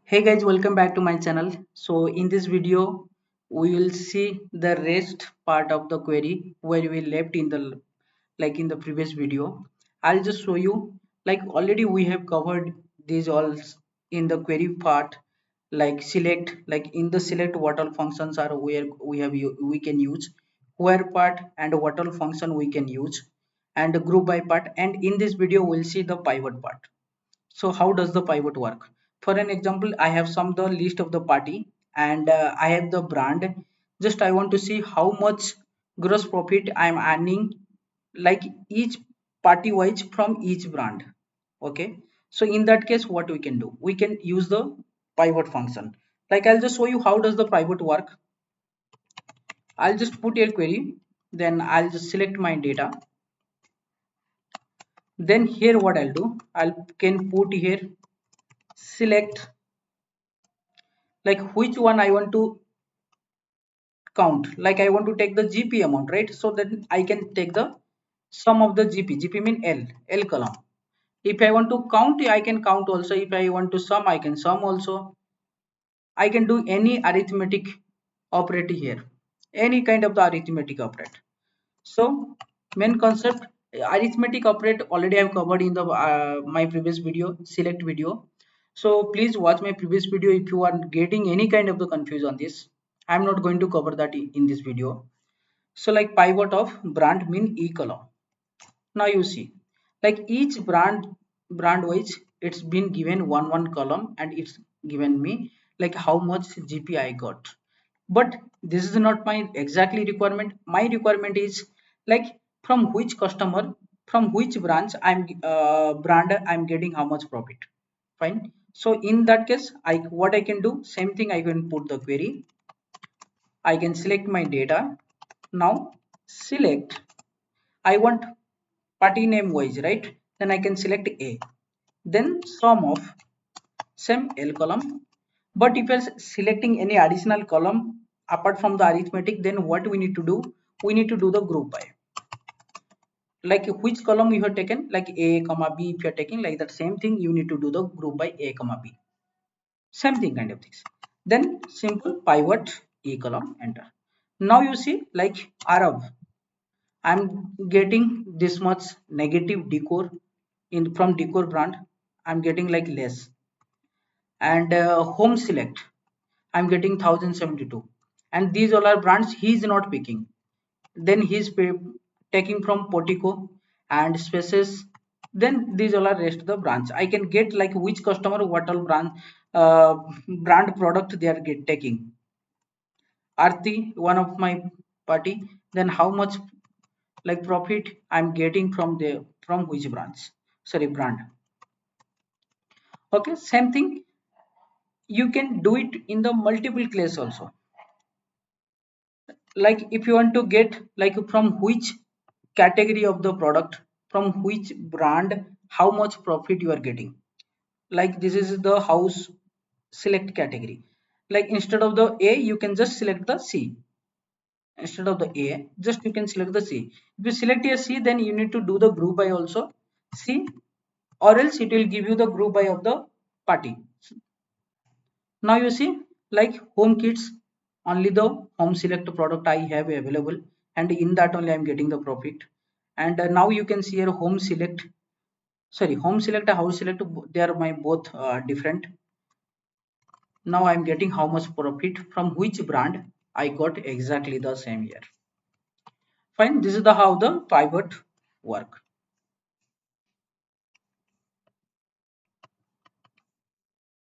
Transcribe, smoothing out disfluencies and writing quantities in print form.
Hey guys, welcome back to my channel. So in this video we will see the rest part of the query where we left in the in the previous video. I'll just show you, like already we have covered these all in the query part, like select, like in the select what all functions are where we can use, where part and what all function we can use, and group by part. And in this video we'll see the pivot part. So how does the pivot work? For an example, I have some the list of the party, and I have the brand. Just I want to see how much gross profit I am earning, like each party wise from each brand. Okay. So in that case, what we can do? We can use the pivot function. Like I'll just show you how does the pivot work. I'll just put a query, then I'll just select my data. Then here what I'll do, I can put here select, like which one I want to count. Like I want to take the GP amount, right? So then I can take the sum of the GP mean L column. If I want to count, I can count also. If I want to sum, I can sum also. I can do any arithmetic operate here, any kind of the arithmetic operate. So main concept, arithmetic operate already I've covered in the my previous video, select video. So please watch my previous video if you are getting any kind of the confusion on this. I'm not going to cover that in this video. So like pivot of brand mean e column. Now you see, like each brand wise, it's been given one column and it's given me like how much GP I got. But this is not my exactly requirement. My requirement is like from which customer, from which branch brand I'm getting how much profit. Fine. So in that case, I what I can do, same thing, I can put the query. I can select my data. Now select, I want party name wise, right? Then I can select A. Then sum of same L column. But if you're selecting any additional column apart from the arithmetic, then what we need to do? We need to do the group by. Like which column you have taken, like A comma B, if you're taking like that same thing, you need to do the group by A comma B. Same thing kind of things. Then simple pivot E column, enter. Now you see like Arab, I'm getting this much negative decor in from decor brand. I'm getting like less, and home select, I'm getting 1072, and these all are brands he's not picking. Then taking from Portico and Spaces. Then these all are rest of the brands. I can get like which customer what all uh, brand product they are taking. Arti, one of my party, then how much like profit I'm getting from the from which branch, sorry, brand. Okay, same thing, you can do it in the multiple case also. Like if you want to get like from which category of the product, from which brand, how much profit you are getting. Like this is the house select category. Like instead of the A you can just select the C. Instead of the A, just you can select the C. If you select a C, then you need to do the group by also C, or else it will give you the group by of the party. Now you see like home kits, only the home select product I have available, and in that only I'm getting the profit. And now you can see here home select, sorry, home select and house select, they are my both different. Now I'm getting how much profit from which brand, I got exactly the same here. Fine, this is the how the pivot work.